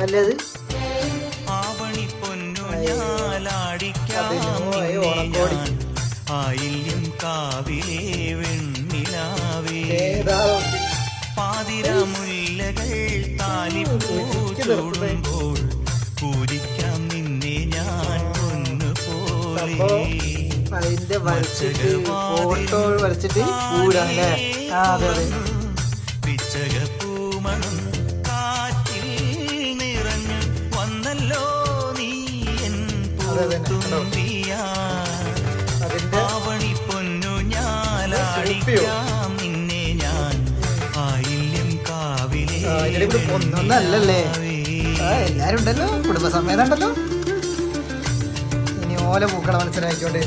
ഓണമല്ലേ അത്? ആവണി പൊന്നൂഞ്ഞാലാടിക്കായില്യം കാവിലെ വെണ്ണിലാവേ പാതിരാമുല്ലകൾ താലിപ്പൂടുമ്പോൾ പൂജിക്കാം നിന്നെ ഞാൻ പൊന്നുപോലെ. അതിന്റെ വരച്ചിട്ട് ഫോട്ടോ വരച്ചിട്ട് പൂരാണല്ലേ? പിച്ചകപ്പൂമണം കാറ്റിൽ നിറഞ്ഞു വന്നല്ലോ നീ എൻ പൂത്തുമ്പിയാ. ആവണി പൊന്നൂഞ്ഞാലാടിക്കാം നിന്നെ ഞാൻ ആയില്യം കാവിലെ ഒന്നല്ലേ? എല്ലാരും ഉണ്ടല്ലോ, കുടുംബസമേതം ഉണ്ടല്ലോ. ഇനി ഓല പൂക്കള മനസ്സിലാക്കിക്കോട്ടെ.